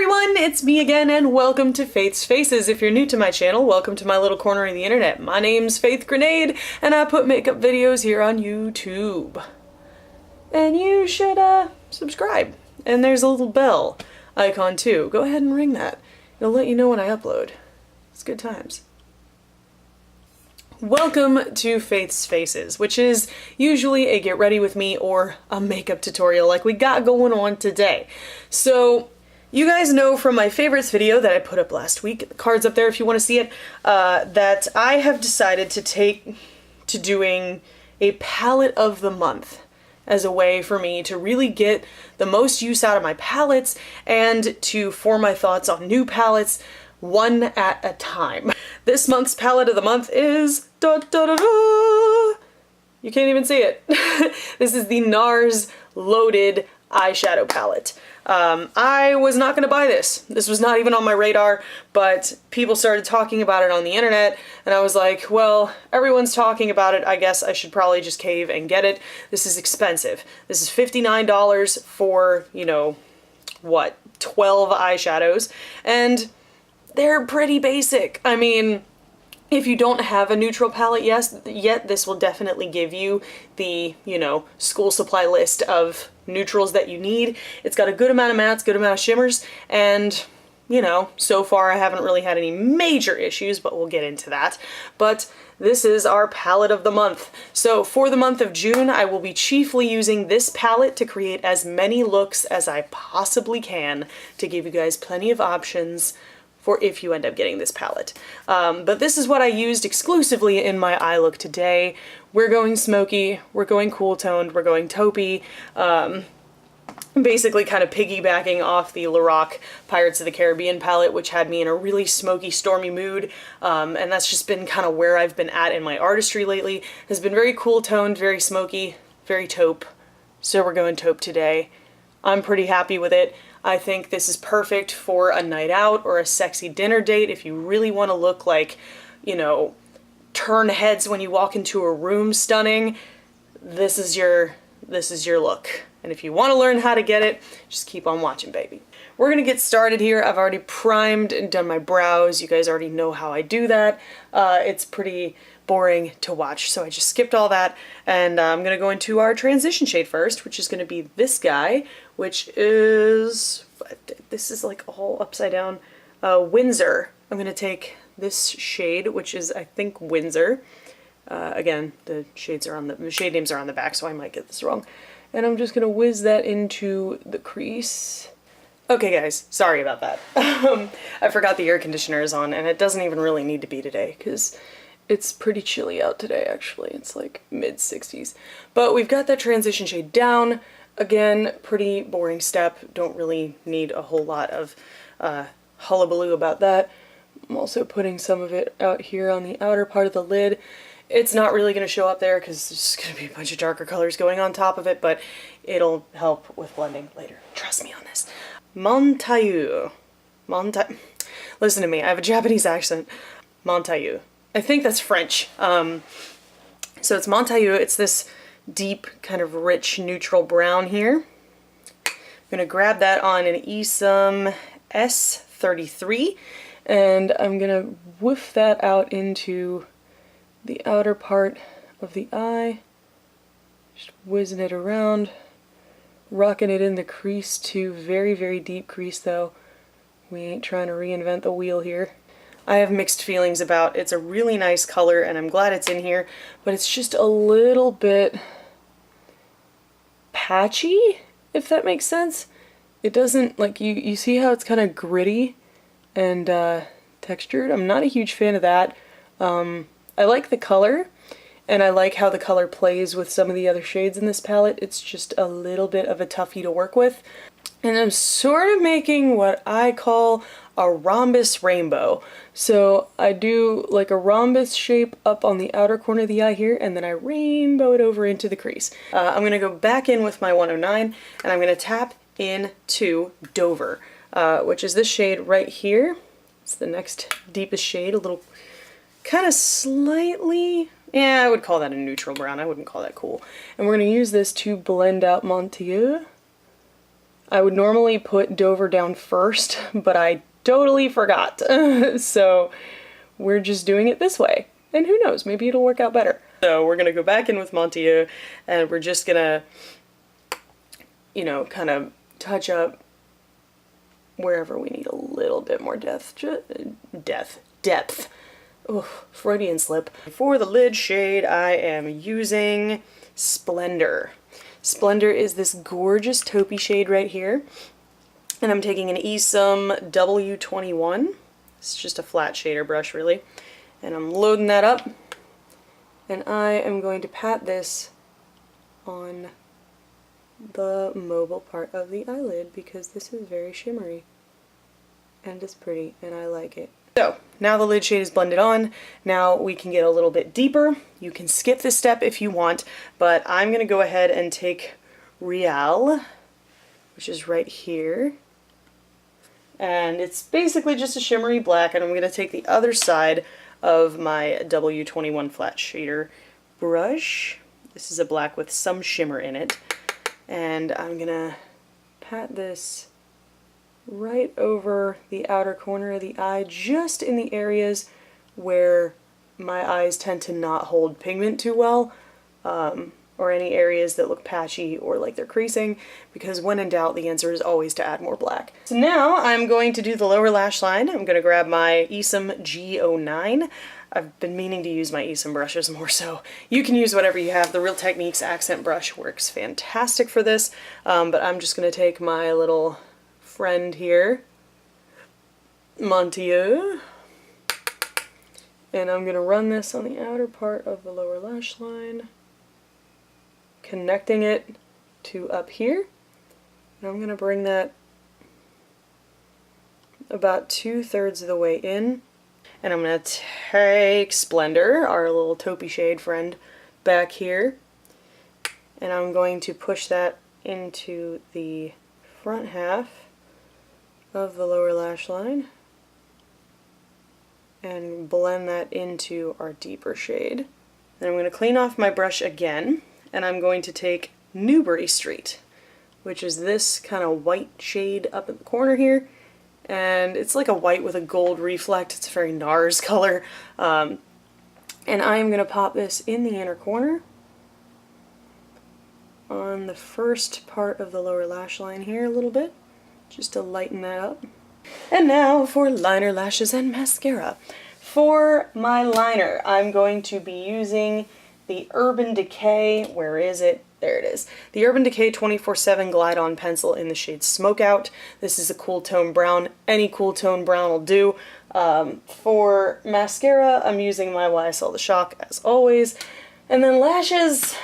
everyone, it's me again and welcome to Faith's Faces. If you're new to my channel, welcome to my little corner of the internet. My name's Faith Grenade and I put makeup videos here on YouTube. And you should subscribe. And there's a little bell icon too. Go ahead and ring that. It'll let you know when I upload. It's good times. Welcome to Faith's Faces, which is usually a get ready with me or a makeup tutorial like we got going on today. So you guys know from my favorites video that I put up last week, the card's up there if you want to see it, that I have decided to take to doing a palette of the month as a way for me to really get the most use out of my palettes and to form my thoughts on new palettes one at a time. This month's palette of the month is da da da da. You can't even see it. This is the Nars Loaded eyeshadow palette. I was not going to buy this. This was not even on my radar, but people started talking about it on the internet, and I was like, well, everyone's talking about it. I guess I should probably just cave and get it. This is expensive. This is $59 for, you know, what, 12 eyeshadows, and they're pretty basic. I mean, if you don't have a neutral palette yet, this will definitely give you the, you know, school supply list of neutrals that you need. It's got a good amount of mattes, good amount of shimmers, and, you know, so far I haven't really had any major issues, but we'll get into that. But this is our palette of the month. So for the month of June, I will be chiefly using this palette to create as many looks as I possibly can to give you guys plenty of options for if you end up getting this palette. But this is what I used exclusively in my eye look today. We're going smoky, we're going cool toned, we're going taupey, basically kind of piggybacking off the Lorac Pirates of the Caribbean palette, which had me in a really smoky, stormy mood, and that's just been kind of where I've been at in my artistry lately. Has been very cool toned, very smoky, very taupe, so we're going taupe today. I'm pretty happy with it. I think this is perfect for a night out or a sexy dinner date if you really want to look like, you know, turn heads when you walk into a room stunning. This is your look. And if you want to learn how to get it, just keep on watching, baby. We're gonna get started here. I've already primed and done my brows. You guys already know how I do that. It's pretty boring to watch, so I just skipped all that, and I'm gonna go into our transition shade first, which is gonna be this guy, which is, this is like all upside down, Windsor. I'm gonna take this shade, which is, I think, Windsor. Again, the shades are on the shade names are on the back, so I might get this wrong. And I'm just gonna whiz that into the crease. Okay guys, sorry about that. I forgot the air conditioner is on, and it doesn't even really need to be today, because it's pretty chilly out today, actually. It's like mid-60s. But we've got that transition shade down. Again, pretty boring step. Don't really need a whole lot of hullabaloo about that. I'm also putting some of it out here on the outer part of the lid. It's not really going to show up there because there's just going to be a bunch of darker colors going on top of it, but it'll help with blending later. Trust me on this. Montailleux. Listen to me, I have a Japanese accent. Montailleux. I think that's French. So it's Montailleux. It's this deep, kind of rich, neutral brown here. I'm going to grab that on an Esum S33, and I'm going to whiff that out into the outer part of the eye. Just whizzing it around, rocking it in the crease too. Very, very deep crease though. We ain't trying to reinvent the wheel here. I have mixed feelings about it. It's a really nice color and I'm glad it's in here, but it's just a little bit patchy, if that makes sense. It doesn't, like, you see how it's kind of gritty and textured? I'm not a huge fan of that. I like the color, and I like how the color plays with some of the other shades in this palette. It's just a little bit of a toughie to work with. And I'm sort of making what I call a rhombus rainbow. So I do like a rhombus shape up on the outer corner of the eye here, and then I rainbow it over into the crease. I'm going to go back in with my 109, and I'm going to tap into Dover, which is this shade right here. It's the next deepest shade, a little kind of slightly, yeah, I would call that a neutral brown. I wouldn't call that cool. And we're going to use this to blend out Montailleux I would normally put Dover down first, but I totally forgot. So we're just doing it this way. And who knows, maybe it'll work out better. So we're gonna go back in with Montieu, and we're just gonna, you know, kind of touch up wherever we need a little bit more depth. Oh, Freudian slip. For the lid shade, I am using Splendor. Splendor is this gorgeous taupey shade right here. And I'm taking an Esom W21. It's just a flat shader brush, really. And I'm loading that up. And I am going to pat this on the mobile part of the eyelid because this is very shimmery. And it's pretty, and I like it. So, now the lid shade is blended on. Now we can get a little bit deeper. You can skip this step if you want, but I'm going to go ahead and take Real, which is right here. And it's basically just a shimmery black, and I'm going to take the other side of my W21 flat shader brush. This is a black with some shimmer in it. And I'm going to pat this right over the outer corner of the eye, just in the areas where my eyes tend to not hold pigment too well, or any areas that look patchy or like they're creasing, because when in doubt, the answer is always to add more black. So now I'm going to do the lower lash line. I'm going to grab my Esom G09. I've been meaning to use my Esom brushes more, so you can use whatever you have. The Real Techniques accent brush works fantastic for this, but I'm just going to take my little friend here, Montieu, and I'm going to run this on the outer part of the lower lash line, connecting it to up here, and I'm going to bring that about 2/3 of the way in, and I'm going to take Splendor, our little taupey shade friend, back here, and I'm going to push that into the front half of the lower lash line and blend that into our deeper shade. Then I'm going to clean off my brush again, and I'm going to take Newbury Street, which is this kind of white shade up in the corner here, and it's like a white with a gold reflect. It's a very Nars color, and I am going to pop this in the inner corner on the first part of the lower lash line here a little bit, just to lighten that up. And now for liner, lashes, and mascara. For my liner, I'm going to be using the Urban Decay, where is it? There it is. The Urban Decay 24/7 Glide On Pencil in the shade Smokeout. This is a cool tone brown. Any cool tone brown will do. For mascara, I'm using my YSL The Shock, as always. And then lashes,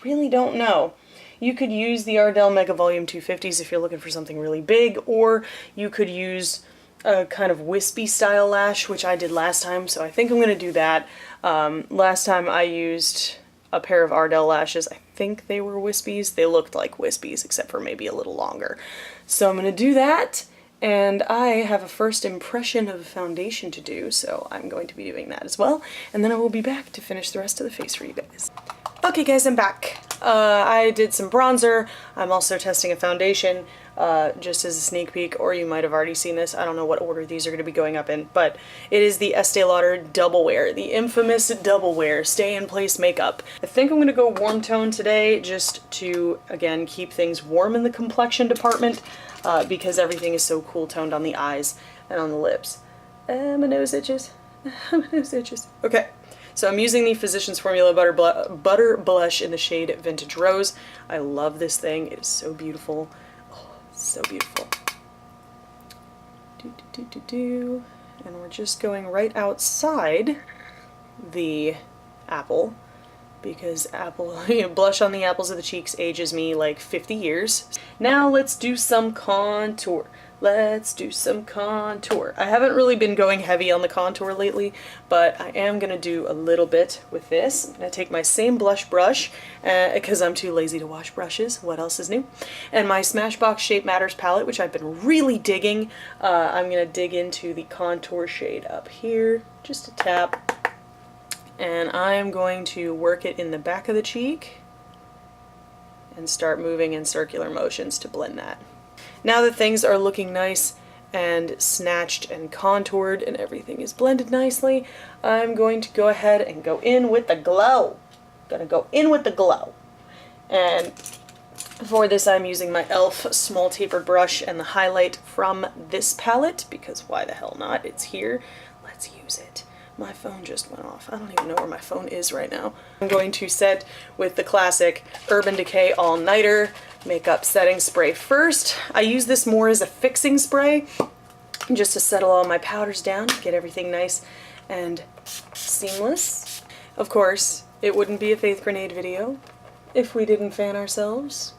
really don't know. You could use the Ardell Mega Volume 250s if you're looking for something really big, or you could use a kind of wispy style lash, which I did last time, so I think I'm going to do that. Last time I used a pair of Ardell lashes. I think they were Whispies. They looked like Whispies, except for maybe a little longer. So I'm going to do that, and I have a first impression of a foundation to do, so I'm going to be doing that as well, and then I will be back to finish the rest of the face for you guys. Okay guys, I'm back. I did some bronzer. I'm also testing a foundation, just as a sneak peek, or you might have already seen this. I don't know what order these are going to be going up in, but it is the Estee Lauder Double Wear, the infamous Double Wear Stay in Place Makeup. I think I'm going to go warm tone today, just to, again, keep things warm in the complexion department, because everything is so cool toned on the eyes and on the lips. My nose itches. My nose itches. Okay. So I'm using the Physicians Formula Butter Blush in the shade Vintage Rose. I love this thing. It is so beautiful. Oh, so beautiful. And we're just going right outside the apple, because blush on the apples of the cheeks ages me like 50 years. Now let's do some contour. Let's do some contour. I haven't really been going heavy on the contour lately, but I am going to do a little bit with this. I'm going to take my same blush brush, because I'm too lazy to wash brushes. What else is new? And my Smashbox Shape Matters palette, which I've been really digging. I'm going to dig into the contour shade up here, just a tap. And I'm going to work it in the back of the cheek and start moving in circular motions to blend that. now that things are looking nice and snatched and contoured and everything is blended nicely, I'm going to go ahead and go in with the glow. Gonna go in with the glow. And for this I'm using my e.l.f. small tapered brush and the highlight from this palette, because why the hell not? It's here. Let's use it. My phone just went off. I don't even know where my phone is right now. I'm going to set with the classic Urban Decay All Nighter Makeup Setting Spray first. I use this more as a fixing spray, just to settle all my powders down, get everything nice and seamless. Of course, it wouldn't be a Faith Grenade video if we didn't fan ourselves.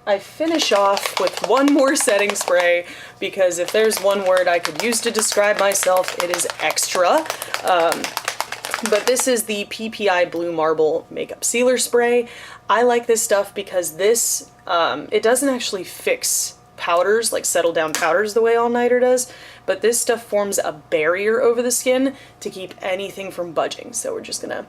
I finish off with one more setting spray, because if there's one word I could use to describe myself, it is extra. But this is the PPI Blue Marble Makeup Sealer Spray. I like this stuff because this, it doesn't actually fix powders, like settle down powders the way All Nighter does, but this stuff forms a barrier over the skin to keep anything from budging. So we're just gonna...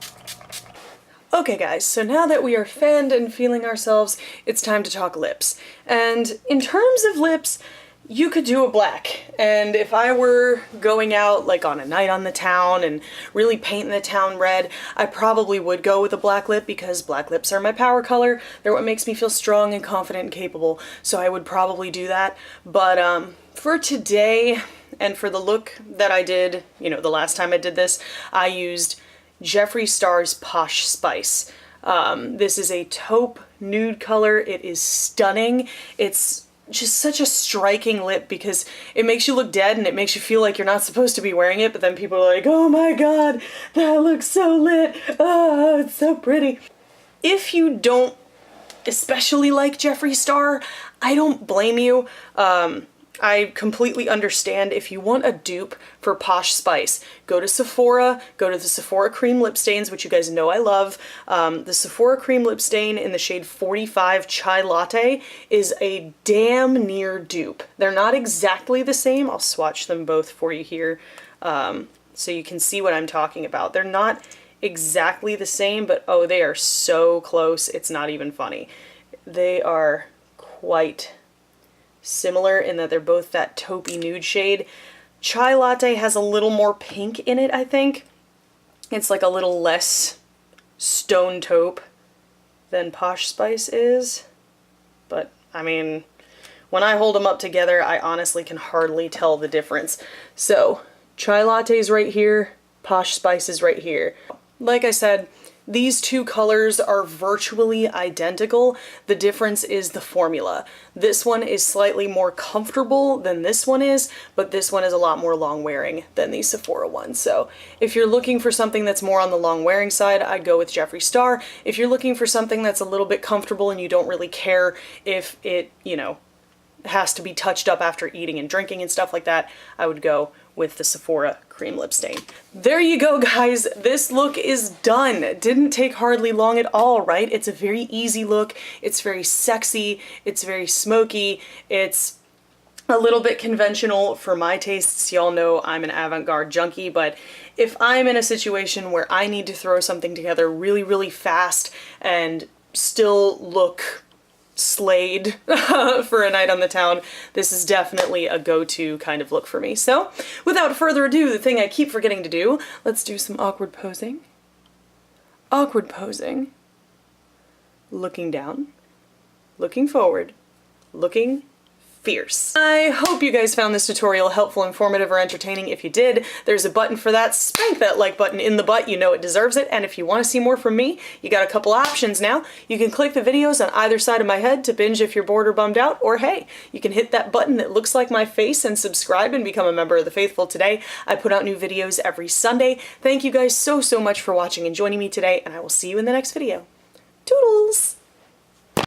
Okay guys, so now that we are fanned and feeling ourselves, it's time to talk lips. And in terms of lips, you could do a black. And if I were going out like on a night on the town and really painting the town red, I probably would go with a black lip, because black lips are my power color. They're what makes me feel strong and confident and capable. So I would probably do that. But for today and for the look that I did, you know, the last time I did this, I used Jeffree Star's Posh Spice. This is a taupe nude color. It is stunning. It's just such a striking lip because it makes you look dead and it makes you feel like you're not supposed to be wearing it, but then people are like, oh my god, that looks so lit. Oh, it's so pretty. If you don't especially like Jeffree Star, I don't blame you. I completely understand. If you want a dupe for Posh Spice, go to Sephora, go to the Sephora Cream Lip Stains, which you guys know I love. The Sephora Cream Lip Stain in the shade 45 Chai Latte is a damn near dupe. They're not exactly the same. I'll swatch them both for you here so you can see what I'm talking about. They're not exactly the same, but oh, they are so close, it's not even funny. They are quite similar in that they're both that taupey nude shade. Chai Latte has a little more pink in it, I think. It's like a little less stone taupe than Posh Spice is. But, I mean, when I hold them up together, I honestly can hardly tell the difference. So, Chai Latte's right here, Posh Spice is right here. Like I said, these two colors are virtually identical. The difference is the formula. This one is slightly more comfortable than this one is, but this one is a lot more long wearing than the Sephora one. So if you're looking for something that's more on the long wearing side, I'd go with Jeffree Star. If you're looking for something that's a little bit comfortable and you don't really care if it, you know, has to be touched up after eating and drinking and stuff like that, I would go with the Sephora Cream Lip Stain. There you go, guys. This look is done. It didn't take hardly long at all, right? It's a very easy look. It's very sexy. It's very smoky. It's a little bit conventional for my tastes. Y'all know I'm an avant-garde junkie, but if I'm in a situation where I need to throw something together really, really fast and still look slayed for a night on the town, this is definitely a go-to kind of look for me. So without further ado, the thing I keep forgetting to do, let's do some awkward posing. Awkward posing. Looking down, looking forward, looking fierce. I hope you guys found this tutorial helpful, informative, or entertaining. If you did, there's a button for that. Spank that like button in the butt. You know it deserves it. And if you want to see more from me, you got a couple options now. You can click the videos on either side of my head to binge if you're bored or bummed out, or hey, you can hit that button that looks like my face and subscribe and become a member of the faithful today. I put out new videos every Sunday. Thank you guys so much for watching and joining me today, and I will see you in the next video.